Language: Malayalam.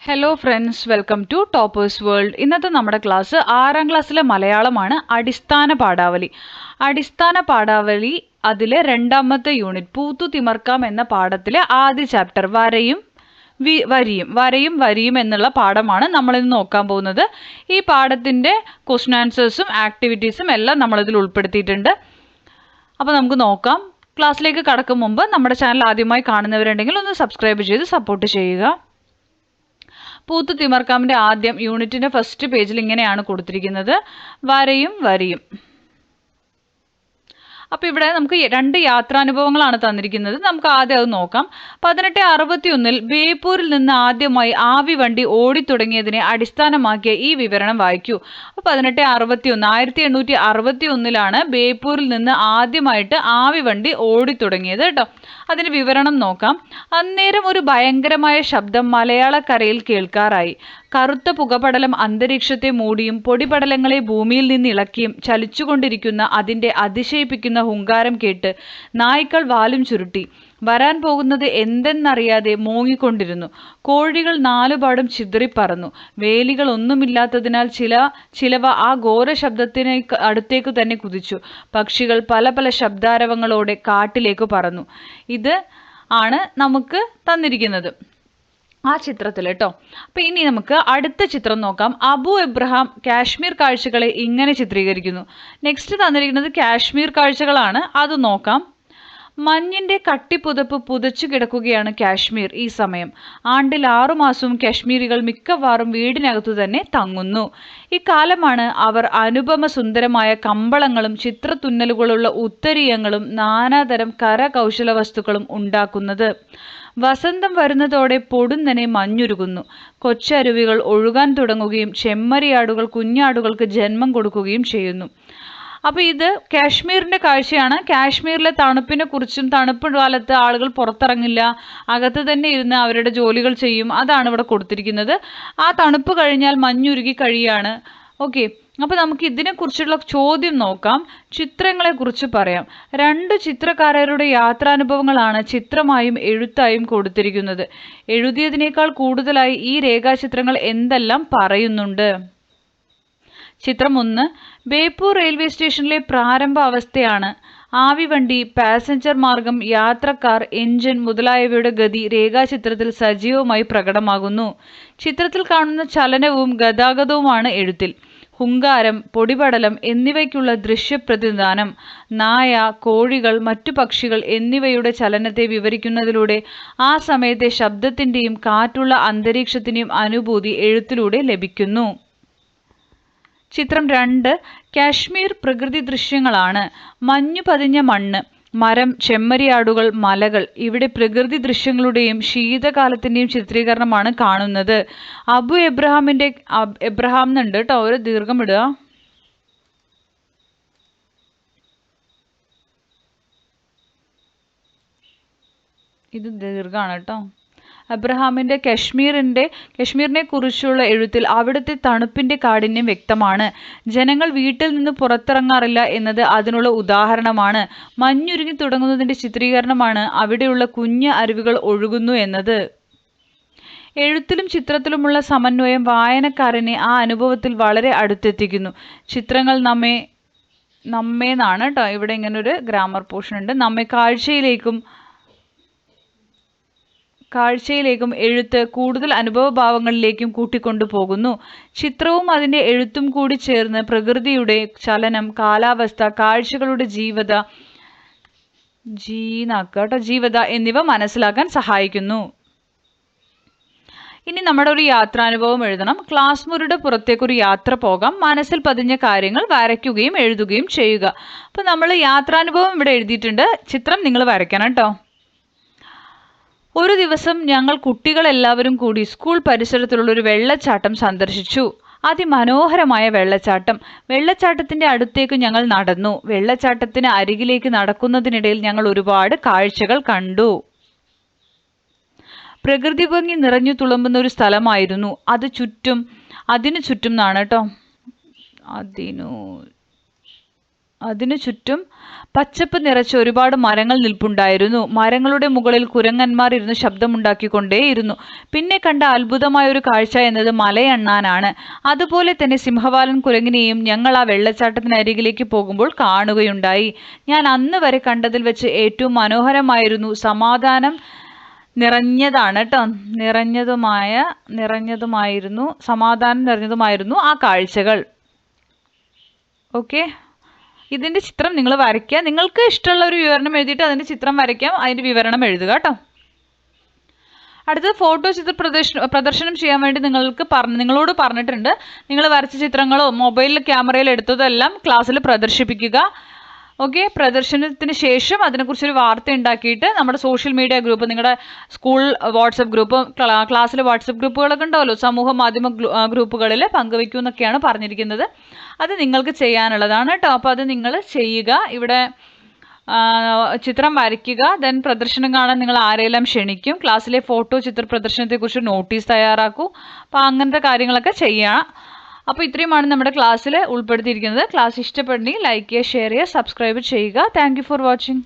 Hello friends, welcome to toppers world. ഇന്നത്തെ നമ്മുടെ ക്ലാസ് 6ാം ക്ലാസ്സിലെ മലയാളമാണ്. അടിസ്ഥാന പാഠാവലി. അടിസ്ഥാന പാഠാവലി അതിലെ 2ാമത്തെ യൂണിറ്റ് പൂത്തു തിമർക്കാം എന്ന പാഠത്തിലെ ആദ്യ ചാപ്റ്റർ വരയും വരിയും എന്നുള്ള പാഠമാണ് നമ്മളിന്ന് നോക്കാൻ പോകുന്നത്. ഈ പാഠത്തിൻ്റെ ക്വസ്റ്റ്യൻ ആൻസേഴ്സും ആക്ടിവിറ്റീസും എല്ലാം നമ്മളിതിൽ ഉൾപ്പെടുത്തിയിട്ടുണ്ട്. അപ്പോൾ നമുക്ക് നോക്കാം. ക്ലാസ്സിലേക്ക് കടക്കും മുമ്പ് നമ്മുടെ ചാനൽ ആദ്യമായി കാണുന്നവരുണ്ടെങ്കിൽ ഒന്ന് സബ്സ്ക്രൈബ് ചെയ്ത് സപ്പോർട്ട് ചെയ്യുക. പൂത്തു തിമർക്കാമിൻ്റെ ആദ്യം യൂണിറ്റിൻ്റെ ഫസ്റ്റ് പേജിൽ ഇങ്ങനെയാണ് കൊടുത്തിരിക്കുന്നത്: വരയും വരിയും. അപ്പോൾ ഇവിടെ നമുക്ക് 2 യാത്രാനുഭവങ്ങളാണ് തന്നിരിക്കുന്നത്. നമുക്ക് ആദ്യം അത് നോക്കാം. 1861 ബേപ്പൂരിൽ നിന്ന് ആദ്യമായി ആവി വണ്ടി ഓടിത്തുടങ്ങിയതിനെ അടിസ്ഥാനമാക്കിയ ഈ വിവരണം വായിക്കൂ. അപ്പോൾ 1861 ബേപ്പൂരിൽ നിന്ന് ആദ്യമായിട്ട് ആവി വണ്ടി ഓടിത്തുടങ്ങിയത് കേട്ടോ. അതിന് വിവരണം നോക്കാം. അന്നേരം ഒരു ഭയങ്കരമായ ശബ്ദം മലയാളക്കരയിൽ കേൾക്കാറായി. കറുത്ത പുകപടലം അന്തരീക്ഷത്തെ മൂടിയും പൊടിപടലങ്ങളെ ഭൂമിയിൽ നിന്ന് ഇളക്കിയും ചലിച്ചുകൊണ്ടിരിക്കുന്ന അതിൻ്റെ അതിശയിപ്പിക്കുന്ന ഹുങ്കാരം കേട്ട് നായ്ക്കൾ വാലും ചുരുട്ടി. വരാൻ പോകുന്നത് എന്തെന്നറിയാതെ മോങ്ങിക്കൊണ്ടിരുന്നു. കോഴികൾ നാലുപാടും ചിതറിപ്പറന്നു. വേലികൾ ഒന്നുമില്ലാത്തതിനാൽ ചിലവ ആ ഘോര ശബ്ദത്തിന് അടുത്തേക്ക് തന്നെ കുതിച്ചു. പക്ഷികൾ പല പല ശബ്ദാരവങ്ങളോടെ കാട്ടിലേക്ക് പറന്നു. ഇത് ആണ് നമുക്ക് തന്നിരിക്കുന്നത് ആ ചിത്രത്തിൽ കേട്ടോ. അപ്പം ഇനി നമുക്ക് അടുത്ത ചിത്രം നോക്കാം. അബു എബ്രഹാം കാശ്മീർ കാഴ്ചകളെ ഇങ്ങനെ ചിത്രീകരിക്കുന്നു. നെക്സ്റ്റ് തന്നിരിക്കുന്നത് കാശ്മീർ കാഴ്ചകളാണ്, അത് നോക്കാം. മഞ്ഞിൻ്റെ കട്ടിപ്പുതപ്പ് പുതച്ചു കിടക്കുകയാണ് കാശ്മീർ ഈ സമയം. ആണ്ടിൽ 6 മാസവും കാശ്മീരികൾ മിക്കവാറും വീടിനകത്തു തന്നെ തങ്ങുന്നു. ഇക്കാലമാണ് അവർ അനുപമ സുന്ദരമായ കമ്പളങ്ങളും ചിത്രത്തുന്നലുകളുള്ള ഉത്തരീയങ്ങളും നാനാതരം കരകൗശല വസ്തുക്കളും ഉണ്ടാക്കുന്നത്. വസന്തം വരുന്നതോടെ പൊടുന്നനെ മഞ്ഞുരുകുന്നു. കൊച്ചരുവികൾ ഒഴുകാൻ തുടങ്ങുകയും ചെമ്മരിയാടുകൾ കുഞ്ഞാടുകൾക്ക് ജന്മം കൊടുക്കുകയും ചെയ്യുന്നു. അപ്പോൾ ഇത് കാശ്മീരിൻ്റെ കാഴ്ചയാണ്. കാശ്മീരിലെ തണുപ്പിനെ കുറിച്ചും, തണുപ്പ് കാലത്ത് ആളുകൾ പുറത്തിറങ്ങില്ല, അകത്ത് തന്നെ ഇരുന്ന് അവരുടെ ജോലികൾ ചെയ്യും, അതാണ് ഇവിടെ കൊടുത്തിരിക്കുന്നത്. ആ തണുപ്പ് കഴിഞ്ഞാൽ മഞ്ഞുരുകി കഴിയാണ്. ഓക്കെ, അപ്പോൾ നമുക്ക് ഇതിനെക്കുറിച്ചുള്ള ചോദ്യം നോക്കാം. ചിത്രങ്ങളെക്കുറിച്ച് പറയാം. 2 ചിത്രകാരരുടെ യാത്രാനുഭവങ്ങളാണ് ചിത്രമായും എഴുത്തായും കൊടുത്തിരിക്കുന്നത്. എഴുതിയതിനേക്കാൾ കൂടുതലായി ഈ രേഖാചിത്രങ്ങൾ എന്തെല്ലാം പറയുന്നുണ്ട്? ചിത്രം 1 ബേപ്പൂർ റെയിൽവേ സ്റ്റേഷനിലെ പ്രാരംഭ അവസ്ഥയാണ്. ആവിവണ്ടി, പാസഞ്ചർ മാർഗം, യാത്രക്കാർ, എഞ്ചിൻ മുതലായവയുടെ ഗതി രേഖാചിത്രത്തിൽ സജീവമായി പ്രകടമാകുന്നു. ചിത്രത്തിൽ കാണുന്ന ചലനവും ഗതാഗതവുമാണ് എഴുത്തിൽ. ഹുങ്കാരം, പൊടിപടലം എന്നിവയ്ക്കുള്ള ദൃശ്യപ്രതിനിധാനം, നായ, കോഴികൾ, മറ്റു പക്ഷികൾ എന്നിവയുടെ ചലനത്തെ വിവരിക്കുന്നതിലൂടെ ആ സമയത്തെ ശബ്ദത്തിൻ്റെയും കാറ്റുള്ള അന്തരീക്ഷത്തിൻ്റെയും അനുഭൂതി എഴുത്തിലൂടെ ലഭിക്കുന്നു. ചിത്രം 2 കാശ്മീർ പ്രകൃതി ദൃശ്യങ്ങളാണ്. മഞ്ഞു പതിഞ്ഞ മണ്ണ്, മരം, ചെമ്മരിയാടുകൾ, മലകൾ. ഇവിടെ പ്രകൃതി ദൃശ്യങ്ങളുടെയും ശീതകാലത്തിൻ്റെയും ചിത്രീകരണമാണ് കാണുന്നത്. അബു എബ്രഹാം എന്നുണ്ട് കേട്ടോ, ഒരു ദീർഘം ഇടുക. ഇത് ദീർഘമാണ് കേട്ടോ. അബ്രഹാമിൻ്റെ കശ്മീരിനെ കുറിച്ചുള്ള എഴുത്തിൽ അവിടുത്തെ തണുപ്പിൻ്റെ കാഠിന്യം വ്യക്തമാണ്. ജനങ്ങൾ വീട്ടിൽ നിന്ന് പുറത്തിറങ്ങാറില്ല എന്നത് അതിനുള്ള ഉദാഹരണമാണ്. മഞ്ഞുരുകി തുടങ്ങുന്നതിൻ്റെ ചിത്രീകരണമാണ് അവിടെയുള്ള കുഞ്ഞ് അരുവികൾ ഒഴുകുന്നു എന്നത്. എഴുത്തിലും ചിത്രത്തിലുമുള്ള സമന്വയം വായനക്കാരനെ ആ അനുഭവത്തിൽ വളരെ അടുത്തെത്തിക്കുന്നു. ചിത്രങ്ങൾ നമ്മേന്നാണ് കേട്ടോ, ഇവിടെ ഇങ്ങനൊരു ഗ്രാമർ പോർഷൻ ഉണ്ട്. നമ്മെ കാഴ്ചയിലേക്കും എഴുത്ത് കൂടുതൽ അനുഭവഭാവങ്ങളിലേക്കും കൂട്ടിക്കൊണ്ടു പോകുന്നു. ചിത്രവും അതിൻ്റെ എഴുത്തും കൂടി ചേർന്ന് പ്രകൃതിയുടെ ചലനം, കാലാവസ്ഥ, കാഴ്ചകളുടെ ജീവത എന്നിവ മനസ്സിലാക്കാൻ സഹായിക്കുന്നു. ഇനി നമ്മുടെ ഒരു യാത്രാനുഭവം എഴുതണം. ക്ലാസ് മുറിയുടെ പുറത്തേക്കൊരു യാത്ര പോകാം. മനസ്സിൽ പതിഞ്ഞ കാര്യങ്ങൾ വരയ്ക്കുകയും എഴുതുകയും ചെയ്യുക. അപ്പോൾ നമ്മൾ യാത്രാനുഭവം ഇവിടെ എഴുതിയിട്ടുണ്ട്. ചിത്രം നിങ്ങൾ വരയ്ക്കണം കേട്ടോ. ഒരു ദിവസം ഞങ്ങൾ കുട്ടികളെല്ലാവരും കൂടി സ്കൂൾ പരിസരത്തുള്ളൊരു വെള്ളച്ചാട്ടം സന്ദർശിച്ചു. അതിമനോഹരമായ വെള്ളച്ചാട്ടം. വെള്ളച്ചാട്ടത്തിൻ്റെ അടുത്തേക്ക് ഞങ്ങൾ നടന്നു. വെള്ളച്ചാട്ടത്തിന് അരികിലേക്ക് നടക്കുന്നതിനിടയിൽ ഞങ്ങൾ ഒരുപാട് കാഴ്ചകൾ കണ്ടു. പ്രകൃതി ഭംഗി നിറഞ്ഞു തുളുമ്പുന്ന ഒരു സ്ഥലമായിരുന്നു. അതിനു ചുറ്റും എന്നാണ് കേട്ടോ. അതിനു ചുറ്റും പച്ചപ്പ് നിറച്ച ഒരുപാട് മരങ്ങൾ നിൽപ്പുണ്ടായിരുന്നു. മരങ്ങളുടെ മുകളിൽ കുരങ്ങന്മാർ ഇരുന്ന് ശബ്ദമുണ്ടാക്കിക്കൊണ്ടേയിരുന്നു. പിന്നെ കണ്ട അത്ഭുതമായ ഒരു കാഴ്ച എന്നത് മലയണ്ണാനാണ്. അതുപോലെ തന്നെ സിംഹവാലൻ കുരങ്ങിനെയും ഞങ്ങൾ ആ വെള്ളച്ചാട്ടത്തിനരികിലേക്ക് പോകുമ്പോൾ കാണുകയുണ്ടായി. ഞാൻ അന്ന് വരെ കണ്ടതിൽ വെച്ച് ഏറ്റവും മനോഹരമായിരുന്നു. സമാധാനം നിറഞ്ഞതാണ് കേട്ടോ, സമാധാനം നിറഞ്ഞതുമായിരുന്നു ആ കാഴ്ചകൾ. ഓക്കെ, ഇതിൻ്റെ ചിത്രം നിങ്ങൾ വരയ്ക്കുക. നിങ്ങൾക്ക് ഇഷ്ടമുള്ള ഒരു വിവരണം എഴുതിയിട്ട് അതിൻ്റെ ചിത്രം വരയ്ക്കാം, അതിൻ്റെ വിവരണം എഴുതുക കേട്ടോ. അടുത്തത് ഫോട്ടോ ചിത്ര പ്രദർശനം ചെയ്യാൻ വേണ്ടി നിങ്ങളോട് പറഞ്ഞിട്ടുണ്ട്. നിങ്ങൾ വരച്ച ചിത്രങ്ങളോ മൊബൈലിൽ ക്യാമറയിൽ എടുത്തതോ എല്ലാം ക്ലാസ്സിൽ പ്രദർശിപ്പിക്കുക. ഓക്കെ, പ്രദർശനത്തിന് ശേഷം അതിനെക്കുറിച്ചൊരു വാർത്ത ഉണ്ടാക്കിയിട്ട് നമ്മുടെ സോഷ്യൽ മീഡിയ ഗ്രൂപ്പ്, നിങ്ങളുടെ സ്കൂൾ വാട്സപ്പ് ഗ്രൂപ്പ്, ക്ലാസ്സിലെ വാട്സപ്പ് ഗ്രൂപ്പുകളൊക്കെ ഉണ്ടാവുമല്ലോ, സമൂഹ മാധ്യമ ഗ്രൂപ്പുകളിൽ പങ്കുവയ്ക്കൂ എന്നൊക്കെയാണ് പറഞ്ഞിരിക്കുന്നത്. അത് നിങ്ങൾക്ക് ചെയ്യാനുള്ളതാണ് കേട്ടോ. അപ്പോൾ അത് നിങ്ങൾ ചെയ്യുക. ഇവിടെ ചിത്രം വരയ്ക്കുക, ദെൻ പ്രദർശനം കാണാൻ നിങ്ങൾ ആരെയെല്ലാം ക്ഷണിക്കും, ക്ലാസ്സിലെ ഫോട്ടോ ചിത്ര പ്രദർശനത്തെക്കുറിച്ച് നോട്ടീസ് തയ്യാറാക്കൂ. അപ്പോൾ അങ്ങനത്തെ കാര്യങ്ങളൊക്കെ ചെയ്യണം. അപ്പോൾ ഇത്രയുമാണ് നമ്മുടെ ക്ലാസ്സിൽ ഉൾപ്പെടുത്തിയിരിക്കുന്നത്. ക്ലാസ് ഇഷ്ടപ്പെടുന്നെങ്കിൽ ലൈക്ക് ചെയ്യുക, ഷെയർ ചെയ്യുക, സബ്സ്ക്രൈബ് ചെയ്യുക. Thank you for watching.